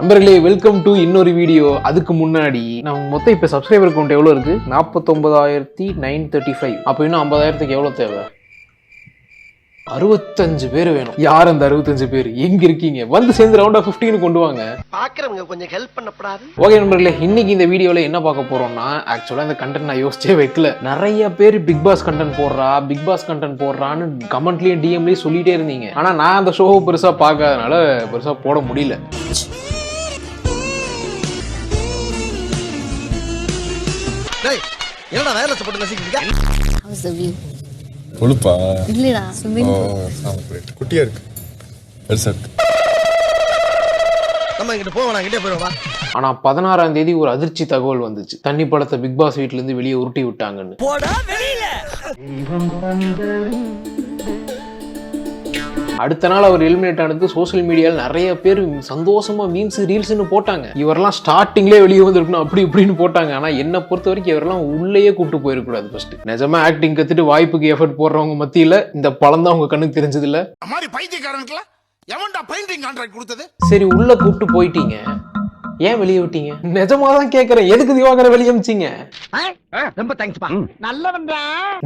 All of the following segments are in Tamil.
நண்பர்களே, வெல்கம் டு இன்னொரு வீடியோ. அதுக்கு முன்னாடி நம்ம மொத்தம் இப்ப சப்ஸ்கிரைபர் கவுண்ட் எவ்வளவு இருக்கு? 49,935. அப்ப இன்னும் 50,000க்கு எவ்வளவு தேவை? 65 பேர் வேணும். யார் அந்த 65 பேர்? எங்க இருக்கீங்க? வந்து சேர்ந்து ரவுண்ட் ஆஃப் 15 கொண்டு வாங்க. பாக்குறவங்க கொஞ்சம் ஹெல்ப் பண்ணப்படாது. ஓகே நண்பர்களே, இன்னைக்கு இந்த வீடியோல என்ன பார்க்க போறோம்னா, ஆக்சுவலா இந்த கண்டென்ட் நான் யோசிச்சே வைக்கல. நிறைய பேர் பிக் பாஸ் கண்டென்ட் போடுறான்னு கமெண்ட்லயும் டிஎம்லயும் சொல்லிட்டே இருந்தீங்க. ஆனா நான் அந்த ஷோவை பெருசா பார்க்காதனால பெருசா போட முடியல. என்னடா வயர்லெஸ் போட்டு நசிக்கிறீங்க? How's the view? கொழுப்பா இல்லடா ஸ்விம்மிங் குட்டியா இருக்கு, பெருசா இருக்கு. நம்ம இங்கிட்ட போவோம், அங்கிட்டே போயிடுவா. ஆனா 16ஆம் தேதி ஒரு அதிர்ச்சி தகவல் வந்துச்சு. தண்ணி படத்தை பிக் பாஸ் வீட்ல இருந்து வெளியே உருட்டி விட்டாங்கன்னு. அடுத்த நாள் அவர் எலிமினேட் ஆனது சோசியல் மீடியால நிறைய பேர் சந்தோஷமா மீம்ஸ் ரீல்ஸ்னு போட்டாங்க. இவரெல்லாம் ஸ்டார்டிங்லேயே வெளியே வந்திருக்கணும் அப்படி இப்படின்னு போட்டாங்க. ஆனா என்ன பொறுத்த வரைக்கும் இவரெல்லாம் உள்ளேயே கூட்டு போயிருக்கூடாது. ஃபர்ஸ்ட் நிஜமா ஆக்டிங் கத்துட்டு வாய்ப்புக்கு எஃபர்ட் போடுறவங்க மத்தியில இந்த பழம் தான் உங்க கண்ணுக்கு தெரிஞ்சது இல்ல. சரி, உள்ள கூப்பிட்டு போயிட்டீங்க, ஏன் வெளியே விட்டீங்க? நிஜமாதான் கேக்குறேன், எதுக்கு திவாகரை வெளியே அமிச்சீங்க? ரொம்ப தேங்க்ஸ்பா, நல்லவன்டா.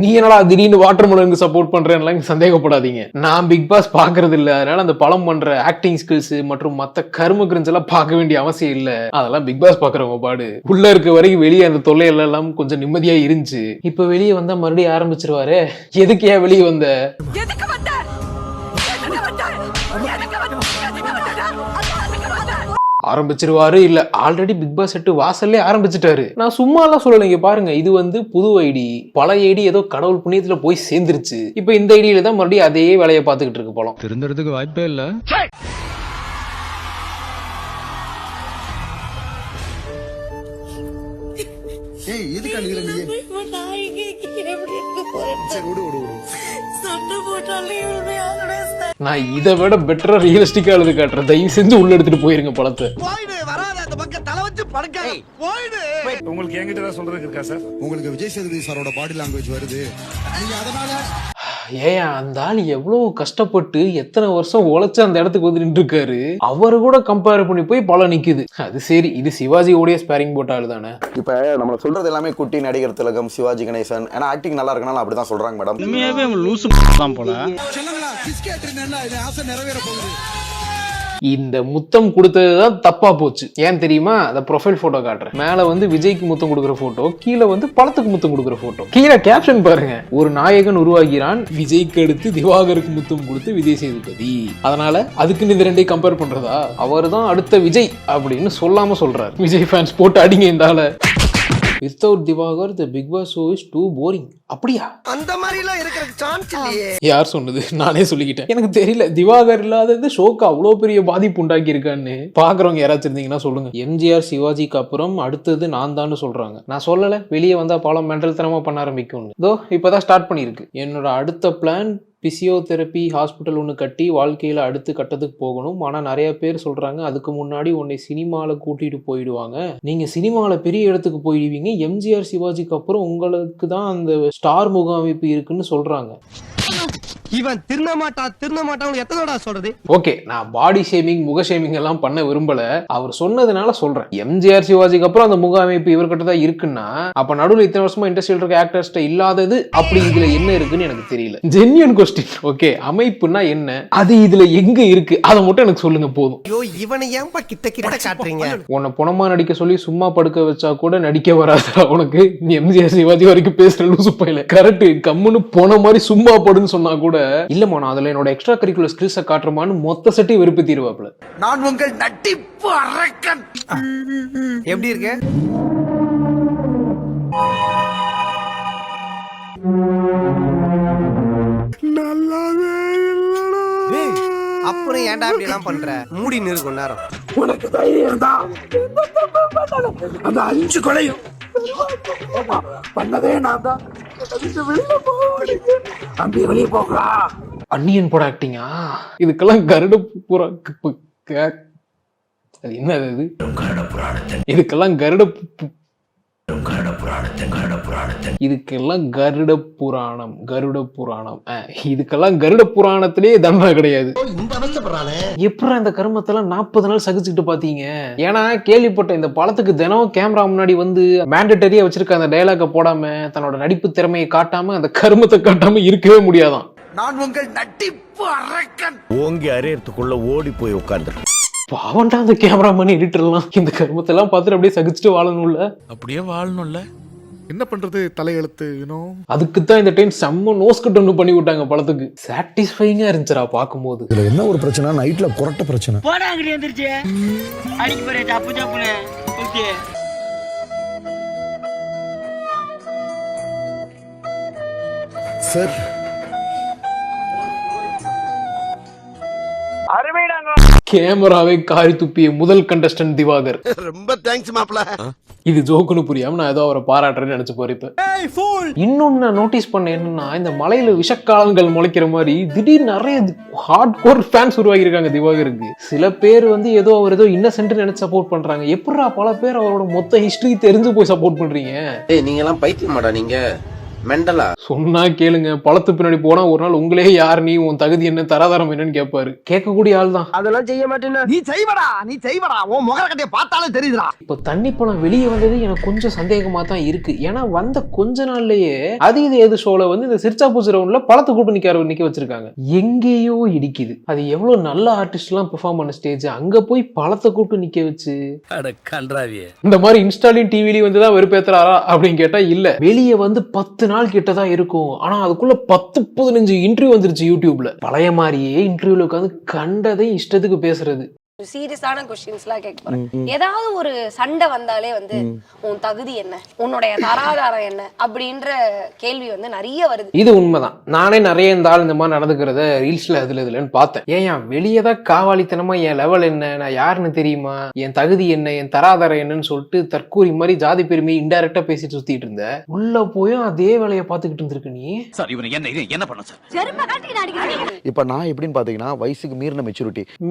நீ என்னடா திடீர்னு வாட்டர் மெலனுக்கு சப்போர்ட் பண்றேன்னு சந்தேகப்படாதீங்க. நான் பிக் பாஸ் பாக்குறது இல்ல, அதனால அந்த பழம் பண்ற ஆக்டிங் ஸ்கில்ஸ் மற்றும் மத்த கரும கிரிஞ்ச் எல்லாம் பார்க்க வேண்டிய அவசியம் இல்ல. அதெல்லாம் பிக் பாஸ் பாக்குறவங்க பாடு. உள்ள இருக்க வரைக்கும் வெளியே அந்த தொல்லை எல்லாம் கொஞ்சம் நிம்மதியா இருந்துச்சு. இப்ப வெளியே வந்தா மறுபடியும் ஆரம்பிச்சிருவாரு. எதுக்கு ஏன் வெளியே வந்த? ஆரம்பிச்சிருவாரு இல்ல, ஆல்ரெடி பிக் பாஸ் 8 வாசல்லே ஆரம்பிச்சிட்டாரு. நான் சும்மா எல்லாம் சொல்லலைங்க. பாருங்க, இது வந்து புது ஐடி. பழைய ஐடி ஏதோ கடவுள் புண்ணியத்துல போய் சேர்ந்துருச்சு. இப்ப இந்த ஐடியில தான் மறுபடியும் அதே வேலையை பார்த்துக்கிட்டு இருக்கு போலாம். திருந்துறதுக்கு வாய்ப்பே இல்ல. ஏய், எதுக்கு அழுகுற நீ? சரி, விடு. நான் இதை விட பெட்டரா ரியலிஸ்டிக்கா எழுதி காட்டுறேன். தயவு செஞ்சு உள்ள எடுத்துட்டு போயிருங்க பழத்தை. போயிடு, வராத அந்த பக்கம் தலை வச்சு படுக்க. போயிடு. உங்களுக்கு என்கிட்ட ஏதாவது சொல்றதுக்கு இருக்கா சார்? உங்களுக்கு விஜய் சேதுபதி சாரோட பாடி லாங்குவேஜ் வருது, நீங்க அதனால ஏன் அந்த ஆள் எவ்வளவு கஷ்டப்பட்டு எத்தனை வருஷம் உழைச்சு அந்த இடத்துக்கு வந்து நின்று இருக்காரு. அவரு கூட கம்பேர் பண்ணி போய் பல நிக்குது. அது சரி, இது சிவாஜியோடைய ஸ்பேரிங் போட்ட ஆளு தானே. இப்ப நம்ம சொல்றது எல்லாமே குட்டி நடிகர் திலகம், சிவாஜி கணேசன், ஏன்னா ஆக்டிங் நல்லா இருக்கனால அப்படிதான் சொல்றாங்க மேடம். உண்மையாவே லூசு தான் போல. சொல்லுங்களா, கிஸ் கேட்டிருந்தேன்னா இது ஆசை நிறைவேற போகுது. இந்த முத்தம் கொடுத்ததுதான் தப்பா போச்சு. ஏன் தெரியுமா? அந்த ப்ரொஃபைல் போட்டோ காட்டுறேன். மேல வந்து விஜய்க்கு முத்தம் கொடுக்குற போட்டோ, கீழே வந்து பழத்துக்கு முத்தம் கொடுக்குற போட்டோ. கீழே கேப்ஷன் பாருங்க, ஒரு நாயகன் உருவாகிறான், விஜய்க்கு அடுத்து திவாகருக்கு முத்தம் கொடுத்து விஜய் சேதுபதி. அதனால அதுக்குன்னு இந்த ரெண்டையும் கம்பேர் பண்றதா? அவர் தான் அடுத்த விஜய் அப்படின்னு சொல்லாம சொல்றாரு. விஜய் ஃபேன்ஸ் போட்டு அடிங்க இந்த ஆள. Without Divakar, the Big Boss show is too boring. அப்படியா? அந்த மாதிரி எல்லாம் இருக்கிறதுக்கு சான்ஸ் இல்லையே. யார் சொன்னது? நானே சொல்லிக்கிட்டேன். எனக்கு தெரியல, திவாகர் இல்லாதது ஷோக்கு அவ்வளவு பெரிய பாதிப்பு உண்டாக்கி இருக்கான்னு. பாக்குறவங்க யாராச்சும் இருந்தீங்கன்னா சொல்லுங்க. எம்ஜிஆர் சிவாஜிக்கு அப்புறம் அடுத்தது நான் தான் சொல்றாங்க. நான் சொல்லல, வெளியே வந்தா பல மென்டல் தனமா பண்ண ஆரம்பிக்கும்னு. இதோ இப்பதான் ஸ்டார்ட் பண்ணிருக்கு. என்னோட அடுத்த பிளான் பிசியோதெரப்பி ஹாஸ்பிட்டல் ஒன்று கட்டி வாழ்க்கையில் அடுத்து கட்டத்துக்கு போகணும். ஆனால் நிறைய பேர் சொல்கிறாங்க, அதுக்கு முன்னாடி உன்னை சினிமாவில் கூட்டிகிட்டு போயிடுவாங்க, நீங்கள் சினிமாவில் பெரிய இடத்துக்கு போயிடுவீங்க, எம்ஜிஆர் சிவாஜிக்கு அப்புறம் உங்களுக்கு தான் அந்த ஸ்டார் முகாமைப்பு இருக்குன்னு சொல்கிறாங்க. இவன் திருந்த மாட்டான் எத்தனோட சொல்றது? ஓகே, நான் பாடி ஷேமிங் முக ஷேமிங் எல்லாம் பண்ண விரும்பல. அவர் சொன்னதுனால சொல்றேன். எம்ஜிஆர் சிவாஜிக்கு அப்புறம் அந்த முக அமைப்பு இவர்கிட்ட தான் இருக்குன்னா, அப்ப நடுவில் இத்தனை வருஷமா இண்டஸ்ட்ரியில் இருக்க ஆக்டர்ஸ்ட இல்லாதது அப்படி இதுல என்ன இருக்குன்னு எனக்கு தெரியல. Genuine question. ஓகே, அமைப்புனா என்ன, அது இதுல எங்க இருக்கு, அதை மட்டும் எனக்கு சொல்லுங்க போதும். ஐயோ, இவனை ஏன்பா கிட்ட காட்டுறீங்க? உன்னை பணமா நடிக்க சொல்லி சும்மா படுக்க வச்சா கூட நடிக்க வராதா உனக்கு? நீ எம்ஜிஆர் சிவாஜி வரைக்கும் பேசுற லூசு பையல. கரெக்ட், கம்முன்னு போன மாதிரி சும்மா படுன்னு சொன்னா கூட இல்லம்மா நான் அதுல என்னோட எக்ஸ்ட்ரா கரிக்குலர் ஸ்கில்ஸை காட்டுறமான்னு மொத்த செட்டி வெறுப்பேத்திடுவாப்ல. நான் உங்கள் நட்டிப்பு அரக்கன். எப்படி இருக்கு? நல்லாவே இல்லடா. அப்புறம் ஏன்டா இப்படி எல்லாம் பண்ற? மூடி நிறு கொஞ்ச நேரம். உனக்கு தைரியம் தான் அந்த 5 கொலையும் பண்ணதே நான் தான். வெளியே போகா. அன்னியன் போட ஆக்டிங்கா? இதுக்கெல்லாம் கருட புறா அது என்ன? இதுக்கெல்லாம் கருட இதுக்கெல்லாம் கருட புராணம் இதுக்கெல்லாம் கருட புராணத்திலேயே தண்டனை கிடையாது. எப்படி அந்த கர்மத்தெல்லாம் 40 நாள் சகிச்சுக்கிட்டு பாத்தீங்க? ஏன்னா கேள்விப்பட்ட இந்த படத்துக்கு தினம் கேமரா முன்னாடி வந்து மேண்டட்டரியா வச்சிருக்க அந்த டயலாக போடாம தன்னோட நடிப்பு திறமையை காட்டாம அந்த கர்மத்தை காட்டாம இருக்கவே முடியாதான். நான் உங்கள் நட்டிப்பு அரக்கன். ஓங்கி அரையறதுக்குள்ள ஓடி போய் உட்கார்ந்து பாவண்டா அந்த கேமராமேன் எடிட்டர்லாம் இந்த கர்மத்தெல்லாம் பார்த்துட்டு அப்படியே சகிச்சுட்டு வாழணும்ல. அப்படியே வாழணும்ல. என்ன பண்றது, தலையெழுத்து யூனோ. அதுக்குத்தான் இந்த டைம் செம்ம நோஸ்கட் ஒன்று பண்ணி விட்டாங்க படத்துக்கு. சாட்டிஸ்ஃபைங்கா இருந்துச்சுடா பார்க்கும்போது. இதுல என்ன ஒரு பிரச்சனை, நைட்ல குரட்ட பிரச்சனை. போடா அங்கடி வந்துருச்சு அடிக்க போறே தப்பு தப்புனே. ஓகே சார் கேமராவை காரி துப்பிய முதல் கண்டஸ்டன்ட் திவாகர். ரொம்ப தேங்க்ஸ் மாப்ள. இது ஜோக்குன்னு புரியாம நான் ஏதோ அவரை பாராட்டுறேன்னு நினைச்சு போறேன். இன்னொன்னு நான் நோட்டீஸ் பண்ண என்னன்னா, இந்த மலையில விஷக்காலங்கள் முளைக்கிற மாதிரி திடீர்னு நிறைய ஹார்ட் கோர் ஃபேன்ஸ் உருவாகி இருக்காங்க திவாகருக்கு. சில பேர் வந்து ஏதோ அவர் ஏதோ இன்னசென்ட் நினைச்சு சப்போர்ட் பண்றாங்க. எப்படா பல பேர் அவரோட மொத்த ஹிஸ்டரி தெரிஞ்சு போய் சப்போர்ட் பண்றீங்க? நீங்க எல்லாம் பைத்தியமாடா நீங்க, மெண்டலா? சொன்னா கேளுங்க, பழத்து பின்னாடி போனா ஒரு நாள் உங்களே யார், நீ உன் தகுதி என்ன, தராதரம் என்னன்னு கேட்பாரு. கேட்கக்கூடிய ஆள் தான். அதெல்லாம் செய்ய மாட்டேன்னா நீ செய்வடா உன் முகர கட்டைய பார்த்தாலே தெரியுதுடா. இப்ப தண்ணி பழம் வெளியே வந்தது எனக்கு கொஞ்சம் சந்தேகமா தான் இருக்கு. ஏன்னா வந்த கொஞ்ச நாள்லயே அது இது ஏது ஷோல வந்து இந்த சிர்ச்சா பூச்சி ரவுண்ட்ல பழத்தை கூட்டு நிக்க வச்சிருக்காங்க. எங்கேயோ இடிக்குது. அது எவ்வளவு நல்ல ஆர்டிஸ்ட் எல்லாம் பெர்ஃபார்ம் பண்ண ஸ்டேஜ், அங்க போய் பழத்தை கூட்டு நிக்க வச்சு இந்த மாதிரி இன்ஸ்டாலையும் டிவிலையும் வந்துதான் வெறுப்பேத்துறாரா அப்படின்னு கேட்டா இல்ல. வெளியே வந்து 10 நாள் கிட்டதான் இருக்கும். ஆனா அதுக்குள்ள 10-15 இன்டர்வியூ வந்துருச்சு யூடியூப்ல. பழைய மாதிரியே இன்டர்வியூல உட்காந்து கண்டதை இஷ்டத்துக்கு பேசுறது. சீரியஸான கொஸ்டின்ஸ்லாம் கேட்க போறேன். ஏதாவது ஒரு சண்டை வந்தாலே வந்து உன் தகுதி என்ன, உன்னுடைய தராதாரம் என்ன அப்படின்ற கேள்வி வந்து நிறைய வருது. இது உண்மைதான். நானே நிறைய இந்த ஆள் இந்த மாதிரி நடந்துக்கிறத ரீல்ஸ்ல இதுலன்னு பார்த்தேன். ஏன் வெளியேதான் காவாலித்தனமா என் லெவல் என்ன, நான் யாருன்னு தெரியுமா, என் தகுதி என்ன, என் தராதாரம் என்னன்னு சொல்லிட்டு தற்கூரி மாதிரி ஜாதி பெருமையை இன்டைரக்டா பேசிட்டு சுத்திட்டு இருந்த. உள்ள போயும் அதே வேலையை பார்த்துக்கிட்டு இருந்திருக்கு நீ. சார் இவன் என்ன பண்ண சார்? இப்ப நான் எப்படின்னு பாத்தீங்கன்னா, வயசுக்கு மீறின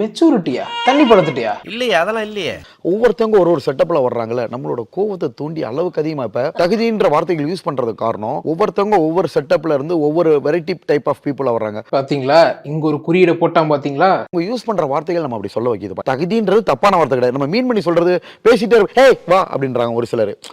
மெச்சூரிட்டியா தண்ணி படுத்துட்டியா? இல்லையே, அதெல்லாம் இல்லையே. ஒவ்வொருத்தவங்க ஒரு செட்டப்ல வர்றாங்கல்ல, நம்மளோட கோவத்தை தூண்டி அளவுக்கு அதிகமா இப்ப தகுதின்ற வார்த்தைகள் யூஸ் பண்றதுக்கு காரணம், ஒவ்வொருத்தவங்க ஒவ்வொரு செட்டப்ல இருந்து ஒவ்வொரு வெரைட்டி டைப் ஆஃப் பீப்புளா வர்றாங்க. பாத்தீங்களா, இங்க ஒரு குறியீடை போட்டான் பாத்தீங்களா. அவங்க யூஸ் பண்ற வார்த்தைகள் நம்ம அப்படி சொல்ல வைக்கிது. தகுதின்றது தப்பான வார்த்தை கிடையாது. நம்ம மீன் பண்ணி சொல்றது பேசிட்டே ஏய் வா அப்படின்றாங்க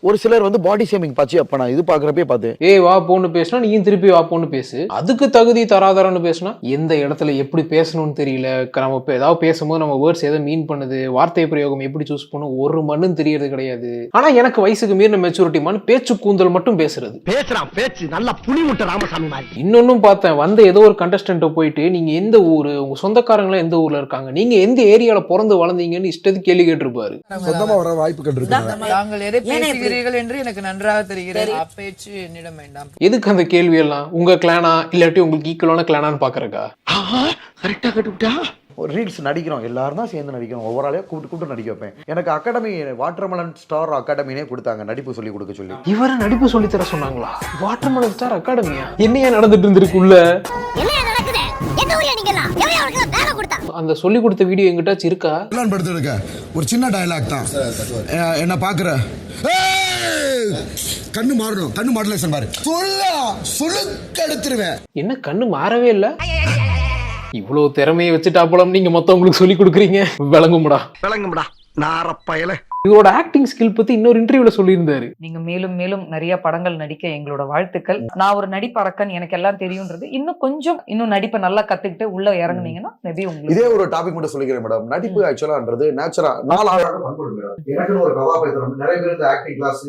ஒரு சிலர் வந்து பாடி ஷேமிங் பாச்சு. அப்ப நான் இது பாக்குறப்பே பார்த்து ஏய் வா போன்னு பேசினா நீ திருப்பி வா போன்னு பேசு. அதுக்கு தகுதி தராதரம்னு பேசினா எந்த இடத்துல எப்படி பேசணும்னு தெரியல. நம்ம ஏதாவது பேசும்போது நம்ம வேர்ட்ஸ் எதை மீன் பண்ணுது, வார்த்தை பிரயோகம் எப்படி சூஸ் பண்ணும், ஒரு மண்ணும் தெரியறது கிடையாது. ஆனா எனக்கு வயசுக்கு மீறின மெச்சூரிட்டிமான பேச்சு கூந்தல் மட்டும் பேசுறது. பேசுறான் பேச்சு நல்லா புளி முட்டை ராமசாமி மாதிரி. இன்னொன்னும் பார்த்தேன், வந்த ஏதோ ஒரு கண்டஸ்டன்ட் போயிட்டு நீங்க எந்த ஊரு, உங்க சொந்தக்காரங்களா எந்த ஊர்ல இருக்காங்க, நீங்க எந்த ஏரியால பிறந்து வளர்ந்தீங்கன்னு இஷ்டத்துக்கு கேள்வி கேட்டிருப்பாரு. சொந்தமா வர வாய்ப்புகள் இருக்கு. தாங்கள் எதை பேசுகிறீர்கள் என்று எனக்கு நன்றாக தெரிகிறது. அப்பேச்சு என்னிடம் வேண்டாம். எதுக்கு அந்த கேள்வி எல்லாம்? உங்க கிளானா இல்லாட்டி உங்களுக்கு ஈக்குவலான கிளானான்னு பாக்குறக்கா? கரெக்டா கட்டுவிட்டா. ஒரு ரீல்ஸ் நடிக்கிறோம், எல்லாரும் தான் சேர்ந்து நடிக்கிறோம், ஒவ்வொரு ஆளையா கூப்பிட்டு நடிக்க வைப்பேன். எனக்கு அகாடமி வாட்டர்மெலன் ஸ்டார் அகாடமினே கொடுத்தாங்க, நடிப்பு சொல்லி கொடுக்க சொல்லி. இவரை நடிப்பு சொல்லி தர சொன்னாங்களா? Watermelon star academia? என்னையா நடந்துட்டு இருந்திருக்குள்ள? அந்த சொல்லி கொடுத்த வீடியோ எங்கிட்டாச்சு இருக்கா? படுத்து ஒரு சின்ன டயலாக் தான். என்ன பாக்குற, கண்ணு மாறணும், கண்ணு மாடுலேஷன் பாரு, சொல்லுக்கு எடுத்துருவேன். என்ன கண்ணு மாறவே இல்ல? இவ்வளவு திறமையை வச்சுட்டாப்பலம் நீங்க மொத்தவங்களுக்கு சொல்லி கொடுக்குறீங்க. விளங்கும்டா நாரப்பயல. இவரோட ஆக்டிங் ஸ்கில் பத்தி இன்னொரு இன்டர்வியூல சொல்லியிருந்தாரு. நீங்க மேலும் மேலும் நிறைய படங்கள் நடிக்க எங்களோட வாழ்த்துக்கள். நான் ஒரு நடிப்பறக்கன், எனக்கு எல்லாம் தெரியும்ன்றது இன்னும் நடிப்பை நல்லா கத்துக்கிட்டு உள்ள இறங்குனீங்கன்னா மேபி உங்களுக்கு. இதே ஒரு டாபிக் மட்டும் சொல்லிக்கிறேன் மேடம். நடிப்பு ஆக்சுவலான்றது நேச்சுரா 4 ஆழம் பண்புடு மேடம். எனக்கு ஒரு கதாபாத்திரம் நிறைய பேர் இந்த ஆக்டிங் கிளாஸ்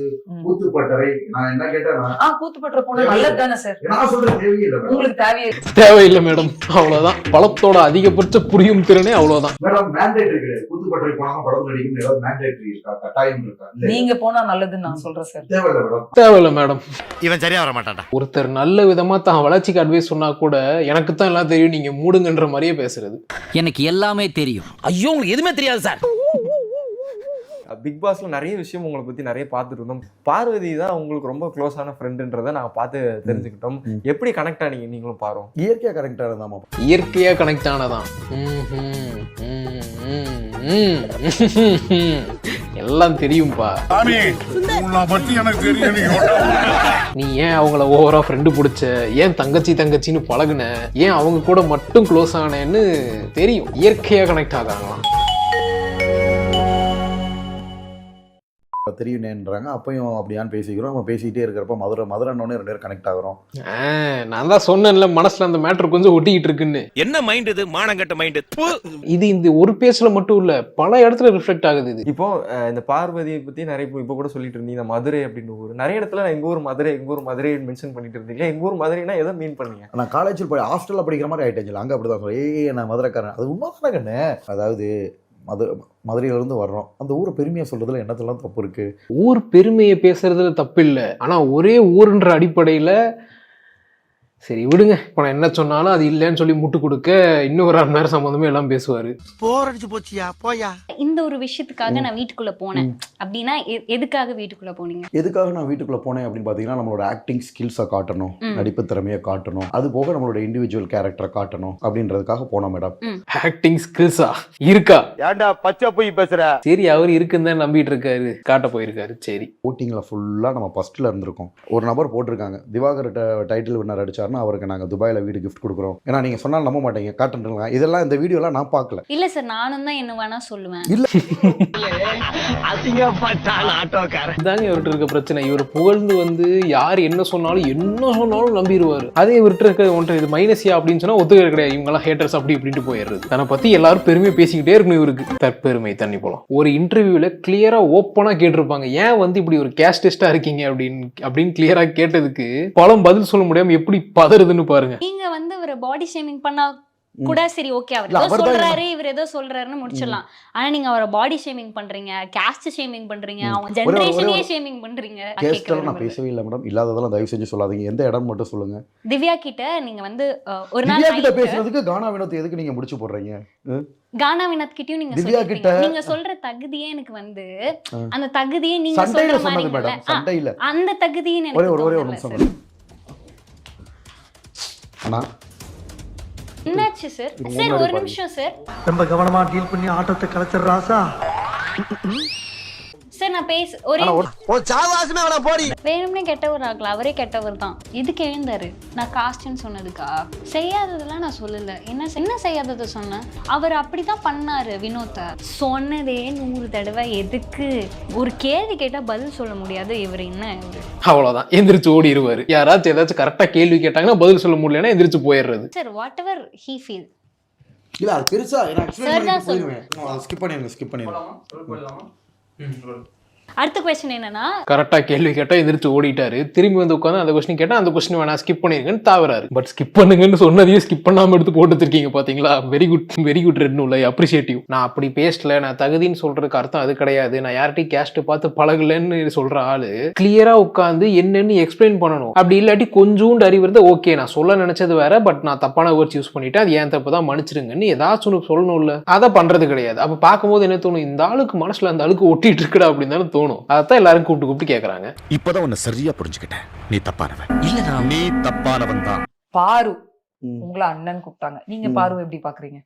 கூத்துப்பட்டறை நான் என்ன கேட்டேன்னா கூத்துப்பட்டறை போனா நல்லது தானே சார்? நான் சொல்றது தேவையில்லை மேடம். உங்களுக்கு தேவையில்லை மேடம். அவ்வளவுதான். பழத்தோட அதிகபட்ச புரியும் திறனே அவ்வளவுதான் மேடம். மேண்டேட்டரி கிடையாது. கூத்துப்பட்டறை போனாம படம் நடிக்கும் ஏதாவது மேண்டேட்டரி இருக்கா, கட்டாயம் இருக்கா? நீங்க போனா நல்லதுன்னு நான் சொல்றேன் சார். தேவையில்லை மேடம். இவன் சரியா வர மாட்டான்டா. ஒருத்தர் நல்ல விதமா தான் வளர்ச்சிக்கு அட்வைஸ் சொன்னா கூட எனக்கு தான் எல்லாம் தெரியும், நீங்க மூடுங்கன்ற மாதிரியே பேசுறது. எனக்கு எல்லாமே தெரியும். ஐயோ உங்களுக்கு எதுவுமே தெரியாது சார். பிக் பாஸ்ல நிறைய விஷயம் உங்களை பத்தி நிறைய பார்த்துட்டு இருந்தோம். பார்வதி தான் உங்களுக்கு ரொம்ப க்ளோஸான ஃப்ரெண்டுன்றதை நாங்கள் பார்த்து தெரிஞ்சுக்கிட்டோம். எப்படி கனெக்ட் ஆனீங்க நீங்களும் பாரு? இயற்கையா கனெக்ட் ஆனதாமா. இயற்கையா கனெக்ட் ஆனதான். எல்லாம் தெரியும்பா. சாமி உன்னை பத்தி எனக்கு தெரியும். நீ ஏன் அவங்கள ஓவரா ஃப்ரெண்டு பிடிச்ச, ஏன் தங்கச்சின்னு பழகுன, ஏன் அவங்க கூட மட்டும் க்ளோஸ் ஆனேன்னு தெரியும். இயற்கையா கனெக்ட் ஆகாங்களாம். தெரியும்ன்றாங்க, அப்பயும் அப்படியான்னு பேசிக்கிறோம். நம்ம பேசிக்கிட்டே இருக்கிறப்ப மதுரைன்னொன்னே 2 பேரும் கனெக்ட் ஆகிறோம். நான் தான் சொன்னேன்ல, மனசுல அந்த மேட்டர் கொஞ்சம் ஒட்டிக்கிட்டு இருக்குன்னு. என்ன மைண்ட் இது, மானங்கட்ட மைண்ட். இது இந்த ஒரு பேஸ்ல மட்டும் இல்ல, பல இடத்துல ரிஃப்ளெக்ட் ஆகுது இது. இப்போ இந்த பார்வதியை பத்தி நிறைய இப்போ கூட சொல்லிட்டு இருந்தீங்க, மதுரை அப்படின்னு ஊர். நிறைய இடத்துல எங்க ஊர் மதுரை மென்ஷன் பண்ணிட்டு இருந்தீங்க. எங்க ஊர் மதுரைனா எதை மீன் பண்ணீங்க? நான் காலேஜில் போய் ஹாஸ்டல்ல படிக்கிற மாதிரி ஆயிட்டேன். அங்க அப்படிதான் சொல்றேன், நான் மதுரைக்காரன். அது உண்மைதானே கண்ணு. அதாவது மதுரையிலிருந்து வர்றோம், அந்த ஊரை பெருமையா சொல்றதுல என்னத்தெல்லாம் தப்பு இருக்கு? ஊர் பெருமையை பேசுறதுல தப்பு இல்லை, ஆனா ஒரே ஊருன்ற அடிப்படையில சரி விடுங்க. இப்போ நான் என்ன சொன்னாலும் அது இல்லைன்னு சொல்லி முட்டு கொடுக்க இன்னும் ஒரு 1/2 நேரம் சம்பந்தமே எல்லாம் பேசுவாரு. போர் அடிச்சு போச்சியா போயா. இந்த ஒரு விஷயத்துக்காக நான் வீட்டுக்குள்ள போனேன் அப்படின்னா எதுக்காக வீட்டுக்குள்ள போனீங்க? எதுக்காக நான் வீட்டுக்குள்ள போனேன் அப்படின்னு பாத்தீங்கன்னா, நம்மளோட ஆக்டிங் ஸ்கில்ஸை காட்டணும், நடிப்பு திறமையை காட்டணும், அது போக நம்மளோட இண்டிவிஜுவல் கேரக்டரை காட்டணும் அப்படின்றதுக்காக போனோம் மேடம். ஆக்டிங் ஸ்கில்ஸா இருக்கா? ஏன்டா பச்சை போய் பேசுற? சரி, அவர் இருக்குன்னு தான் நம்பிட்டு இருக்காரு, காட்ட போயிருக்காரு. சரி, ஓட்டிங்ல ஃபுல்லா நம்ம ஃபர்ஸ்ட்ல இருந்திருக்கோம். ஒரு நபர் போட்டிருக்காங்க, திவாகர் டைட்டில் வின்னர் அடிச்சார், அவருக்கு நாங்க துபாயில வீடு கிஃப்ட் கொடுக்குறோம். ஏன்னா நீங்க சொன்னாலும் நம்ப மாட்டீங்க, காட்டுறீங்க. இதெல்லாம் இந்த வீடியோலாம் நான் பார்க்கல. இல்ல சார், நானும் தான் என்ன வேணா சொல்லுவேன். இல்ல இதாங்க இவர்கிட்ட இருக்க பிரச்சனை. இவர் புகழ்ந்து வந்து யார் என்ன சொன்னாலும் நம்பிடுவாரு. அதே இவர்கிட்ட இருக்க ஒன்று இது மைனஸியா அப்படின்னு சொன்னா ஒத்துக்க கிடையாது. இவங்க எல்லாம் ஹேட்டர்ஸ் அப்படி இப்படின்ட்டு போயிடுறது. தன்னை பத்தி எல்லாரும் பெருமையை பேசிக்கிட்டே இருக்கணும். இவருக்கு தற்பெருமை தண்ணி போலாம். ஒரு இன்டர்வியூல கிளியரா ஓப்பனா கேட்டிருப்பாங்க, ஏன் வந்து இப்படி ஒரு கேஸ்டிஸ்டா இருக்கீங்க அப்படின்னு கிளியரா கேட்டதுக்கு பலம் பதில் சொல்ல முடியாம எப்படி பதறுதுன்னு பாருங்க. நீங்க வந்து ஒரு பாடி ஷேமிங் பண்ணா கூட சரி, ஓகே, அவர் ஏதோ சொல்றாரு, இவர் ஏதோ சொல்றாருன்னு முடிச்சிடலாம். ஆனா நீங்க அவரை பாடி ஷேமிங் பண்றீங்க, காஸ்ட் ஷேமிங் பண்றீங்க, அவங்க ஜெனரேஷனையே ஷேமிங் பண்றீங்க. கேஸ்டெல்லாம் நான் பேசவே இல்லை மேடம். இல்லாததெல்லாம் தயவு செஞ்சு சொல்லாதீங்க. எந்த இடம் மட்டும் சொல்லுங்க. திவ்யா கிட்ட நீங்க வந்து ஒரு நாள் திவ்யா கிட்ட பேசுறதுக்கு கானா வினோத் எதுக்கு நீங்க முடிச்சு போடுறீங்க? கானா வினோத் கிட்டயும் நீங்க திவ்யா கிட்ட நீங்க சொல்ற தகுதியே எனக்கு வந்து அந்த தகுதியே நீங்க சொல்ற மாதிரி மேடம், சண்டையில அந்த தகுதியே எனக்கு ஒரே ஒரு நிமிஷம் அண்ணா. என்னாச்சு சார்? சார் ஒரு நிமிஷம் சார். ரொம்ப கவனமா டீல் பண்ணி ஆட்டத்தை கலைச்சிடுறாசா. சார் நான் ஒரே சாவாசமே அவளை போடி. வேணும்னே கெட்டவர் ஆகல, அவரே கெட்டவர் தான். இதுக்கு எழுந்தாரு. நான் காஸ்ட்னு சொன்னதுக்கா? செய்யாததெல்லாம் நான் சொல்லல. என்ன செய்யாததை சொன்னேன்? அவர் அப்படிதான் பண்ணாரு வினோத்தை. சொன்னதே 100 தடவை. எதுக்கு ஒரு கேள்வி கேட்டா பதில் சொல்ல முடியாது இவர்? என்ன இவரு அவ்வளவுதான், எந்திரிச்சு ஓடிடுவாரு. யாராச்சும் ஏதாச்சும் கரெக்டா கேள்வி கேட்டாங்கன்னா பதில் சொல்ல முடியலன்னா எந்திரிச்சு போயிடுறது. Sir what ever he feel. இல்ல அது பெருசா நான் எக்ஸ்பிளைன் சார் தான் பண்ணிடுவேன். ஸ்கிப் பண்ணிடுங்க. அடுத்த क्वेश्चन என்னன்னா, கரெக்டா கேள்வி கேட்டா எந்திரிச்சு ஓடிட்டாரு. திரும்பி வந்து உட்காந்து அந்த क्वेश्चन கேட்டா அந்த क्वेश्चन வேணா ஸ்கிப் பண்ணிருக்கேன்னு தாவறாரு. பட் ஸ்கிப் பண்ணுங்கன்னு சொன்னதையும் ஸ்கிப் பண்ணாம எடுத்து போட்டு வச்சிருக்கீங்க பாத்தீங்களா? வெரி குட் ரெட் நூல், அப்ரிஷியேட்டிவ். நான் அப்படி பேசல, நான் தகுதின்னு சொல்றதுக்கு அர்த்தம் அது கிடையாது, நான் யார்கிட்டையும் கேஸ்ட் பார்த்து பழகலன்னு சொல்ற ஆளு கிளியரா உட்காந்து என்னன்னு எக்ஸ்பிளைன் பண்ணணும். அப்படி இல்லாட்டி கொஞ்சோண்டு அறிவுறது ஓகே, நான் சொல்ல நினைச்சது வேற, பட் நான் தப்பான வேர்ட்ஸ் யூஸ் பண்ணிட்டேன், அது ஏன் தப்பு தான், மன்னிச்சிருங்கன்னு ஏதாச்சும் சொல்லணும்ல. அதை பண்றது கிடையாது. அப்ப பார்க்கும்போது என்ன தோணும், இந்த ஆளுக்கு மனசுல அந்த ஆளுக்கு ஒட்டிட்டு இருக்கடா அப்படின்னு தானே தோணும். அதான் எல்லாரும் கூப்பிட்டு கேக்குறாங்க. இப்பதான் உன்னை சரியா புரிஞ்சுக்கிட்டேன். நீ தப்பானவன் இல்ல, நீ தப்பானவன் தான். பாரு உங்களை அண்ணன் கூப்பிட்டாங்க, நீங்க பாரு எப்படி பாக்குறீங்க?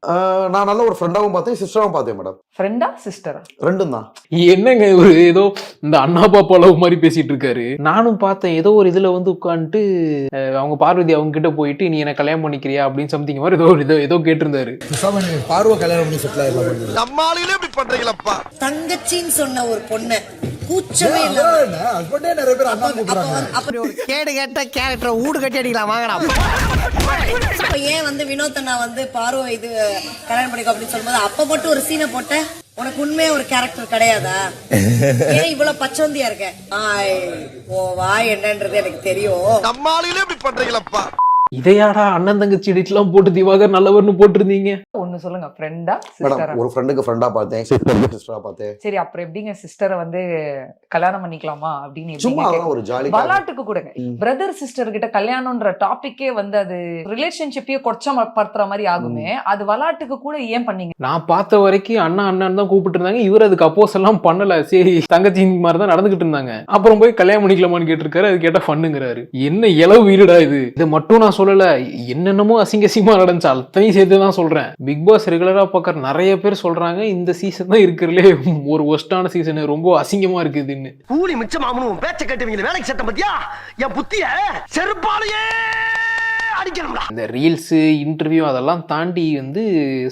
நான் நல்ல ஒரு ஃப்ரெண்டாவும் பார்த்தேன், சிஸ்டராவும் பார்த்தேன் மேடம். ஃப்ரெண்டா சிஸ்டரா? ரெண்டும் தான். என்னங்க ஒரு ஏதோ இந்த அண்ணா பாப்பா லவ் மாதிரி பேசிட்டு இருக்காரு. நானும் பார்த்தேன், ஏதோ ஒரு இதுல வந்து உட்காந்துட்டு அவங்க பார்வதி அவங்க கிட்ட போயிட்டு நீ என்ன கல்யாணம் பண்ணிக்கிறியா அப்படின்னு சம்திங் மாதிரி ஏதோ கேட்டிருந்தாரு. பார்வை கல்யாணம் பண்ணி செட்டில் ஆயிடலாம். நம்மாளுகளே இப்படி பண்றீங்களப்பா. தங்கச்சின்னு சொன்ன ஒரு பொண்ணு கூச்சமே இல்ல. ஹஸ்பண்டே நிறைய பேர் அண்ணா கூப்பிடுறாங்க. அப்படி ஒரு கேடு கேட்ட கேரக்டர் ஊடு கட்டி அடிக்கலாம் வாங்கடா. அப்ப ஏன் வந்து வினோத் அண்ணா வந்து பார்வை இது கல்யாணம் பண்ணிக்கோ அப்படின்னு சொல்லும்போது அப்ப மட்டும் ஒரு சீனை போட்ட, உனக்கு உண்மையா ஒரு கேரக்டர் கிடையாதா? ஏன் இவ்வளவு பச்சோந்தியா இருக்க? ஓ வாய் என்னன்றது எனக்கு தெரியும். நம்மாளுகளே இப்படி பண்றீங்களப்பா. இதையாடா அண்ணன் தங்கச்சி எடிட்லாம் போட்டு திவாகர் நல்லவர்னு போட்டிருந்தீங்க. ஒண்ணு சொல்லுங்க, ஃப்ரெண்டா மேடம்? சிஸ்டரா? ஒரு ஃப்ரெண்டுக்கு ஃப்ரெண்டா பார்த்தேன், சிஸ்டருக்கு சிஸ்டரா பார்த்தேன். சரி, அப்புறம் எப்படிங்க சிஸ்டரை வந்து கல்யாணம் பண்ணிக்கலாமா அப்படின்னு சும்மா ஒரு ஜாலி விளையாட்டுக்கு கொடுங்க. பிரதர் சிஸ்டர் கிட்ட கல்யாணம்ன்ற டாபிக்கே வந்து அது ரிலேஷன்ஷிப்பையே கொச்சப்படுத்துற மாதிரி ஆகுமே, அது விளையாட்டுக்கு கூட ஏன் பண்ணீங்க? நான் பார்த்த வரைக்கும் அண்ணன் தான் கூப்பிட்டு இருந்தாங்க. இவர் அதுக்கு அப்போஸ் எல்லாம் பண்ணல. சரி தங்கச்சி மாதிரி தான் நடந்துகிட்டு இருந்தாங்க. அப்புறம் போய் கல்யாணம் பண்ணிக்கலாமான்னு கேட்டிருக்காரு. அது கேட்டா ஃபண்ணுங்கிறாரு. என்ன இளவு வீடுடா இது. இதை மட்டும் நான் நான் சொல்லல, என்னென்னமோ அசிங்கமா நடந்துச்சு அத்தனையும் சேர்த்து தான் சொல்றேன். பிக் பாஸ் ரெகுலரா பார்க்கற நிறைய பேர் சொல்றாங்க இந்த சீசன் தான் இருக்கிறதுலே ஒரு ஒஸ்டான சீசன், ரொம்ப அசிங்கமா இருக்குதுன்னு. கூலி மிச்சமாமனும் பேச்ச கேட்டுவீங்க வேலைக்கு சட்டம் பத்தியா என் புத்திய செருப்பாலேயே அடிக்கணும்டா. இந்த ரீல்ஸ் இன்டர்வியூ அதெல்லாம் தாண்டி வந்து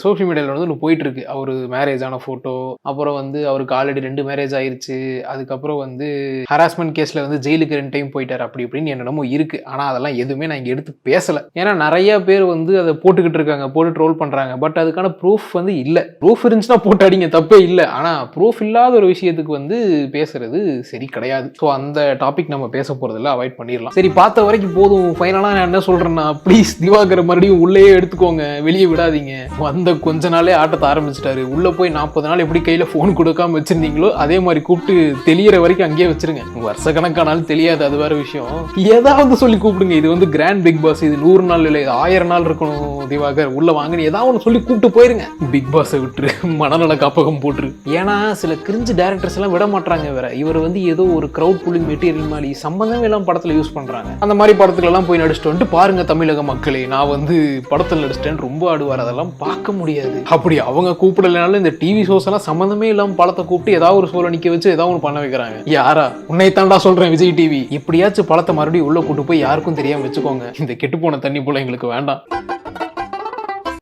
சோஷியல் மீடியாவில் வந்து ஒன்று போயிட்டு இருக்கு. அவரு மேரேஜ் ஆன ஃபோட்டோ, அப்புறம் வந்து அவருக்கு ஆல்ரெடி 2 மேரேஜ் ஆயிருச்சு, அதுக்கப்புறம் வந்து ஹராஸ்மெண்ட் கேஸில் வந்து ஜெயிலுக்கு 2 டைம் போயிட்டார் அப்படி இப்படின்னு என்னென்னமோ இருக்கு. ஆனால் அதெல்லாம் எதுவுமே நான் இங்கே எடுத்து பேசலை. ஏன்னா நிறைய பேர் வந்து அதை போட்டுக்கிட்டு இருக்காங்க, போட்டு ட்ரோல் பண்ணுறாங்க. பட் அதுக்கான ப்ரூஃப் வந்து இல்லை. ப்ரூஃப் இருந்துச்சுன்னா போட்டு அடிங்க, தப்பே இல்லை. ஆனால் ப்ரூஃப் இல்லாத ஒரு விஷயத்துக்கு வந்து பேசுறது சரி கிடையாது. ஸோ அந்த டாபிக் நம்ம பேச போகிறதில்ல, அவாய்ட் பண்ணிடலாம். சரி, பார்த்த வரைக்கும் போதும். ஃபைனலாக நான் என்ன சொல்கிறேன்னா, ப்ளீஸ் திவாகர் மறுபடியும் உள்ளேயே எடுத்துக்கோங்க, வெளியே விடாதீங்க. வந்த கொஞ்ச நாளே ஆட்டத்தை ஆரம்பிச்சிட்டாரு. உள்ள போய் 40 நாள் எப்படி கையில போன் கொடுக்காம வச்சிருந்தீங்களோ அதே மாதிரி கூப்பிட்டு தெளியற வரைக்கும் அங்கேயே வச்சிருங்க. வருஷ கணக்கானாலும் தெரியாது, அது வேற விஷயம். ஏதாவது சொல்லி கூப்பிடுங்க. இது வந்து கிராண்ட் பிக் பாஸ், இது 100 நாள் இல்லை, இது 1000 நாள் இருக்கணும். திவாகர் உள்ள வாங்கன்னு ஏதாவது ஒன்று சொல்லி கூப்பிட்டு போயிருங்க. பிக் பாஸை விட்டுரு, மனநல காப்பகம் போட்டுரு. ஏன்னா சில கிரிஞ்சு டைரக்டர்ஸ் எல்லாம் விட மாட்டாங்க. வேற இவர் வந்து ஏதோ ஒரு கிரௌட் புல்லிங் மெட்டீரியல் மாதிரி சம்பந்தமே எல்லாம் படத்துல யூஸ் பண்றாங்க. அந்த மாதிரி படத்துல எல்லாம் போய் நடிச்சுட்டு வந்துட்டு பாருங்க தமிழக மக்களே, நான் வந்து படத்தில் நடிச்சிட்டேன்னு ரொம்ப ஆடுவார். அதெல்லாம் பார்க்க முடியாது. அப்படி அவங்க கூப்பிடலனாலும் இந்த டிவி ஷோஸ் எல்லாம் சம்மந்தமே இல்லாம படத்தை கூப்பிட்டு ஏதாவது ஒரு ஷோல நிக்க வச்சு ஏதாவது ஒன்று பண்ண வைக்கிறாங்க. யாரா உன்னை தாண்டா சொல்றேன் விஜய் டிவி, எப்படியாச்சும் படத்தை மறுபடியும் உள்ள கூட்டு போய் யாருக்கும் தெரியாம வச்சுக்கோங்க. இந்த கெட்டு போன தண்ணி போல எங்களுக்கு வேண்டாம்.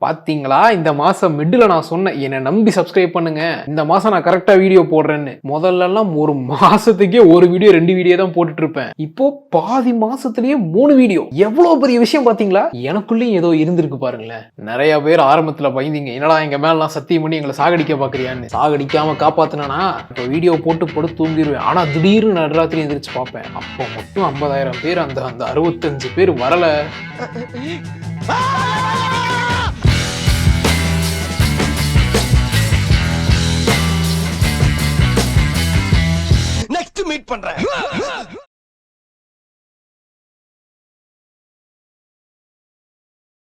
பாத்தீங்களா, இந்த மாசம் மிடில் நான் சொன்னேன் என்னை நம்பி சப்ஸ்கிரைப் பண்ணுங்க, இந்த மாசம் நான் கரெக்டா வீடியோ போடுறேன்னு. முதல்லலாம் ஒரு மாசத்துக்கே ஒரு வீடியோ 2 வீடியோ தான் போட்டுட்டு இருப்பேன். இப்போ பாதி மாசத்துலயே 3 வீடியோ. எவ்வளவு பெரிய விஷயம் பாத்தீங்களா? எனக்குள்ளேயும் ஏதோ இருந்திருக்கு பாருங்களேன். நிறைய பேர் ஆரம்பத்துல பயந்தீங்க, என்னடா எங்க மேலாம் சத்தியம் பண்ணி எங்களை சாகடிக்க பாக்குறியான்னு. சாகடிக்காம காப்பாத்தினா இப்போ வீடியோ போட்டு தூங்கிடுவேன். ஆனா திடீர்னு நடுராத்திரி எந்திரிச்சு பார்ப்பேன், அப்போ மட்டும் 50,000 பேர், அந்த 65 பேர் வரல. நெக்ஸ்ட் மீட் பண்றேன்.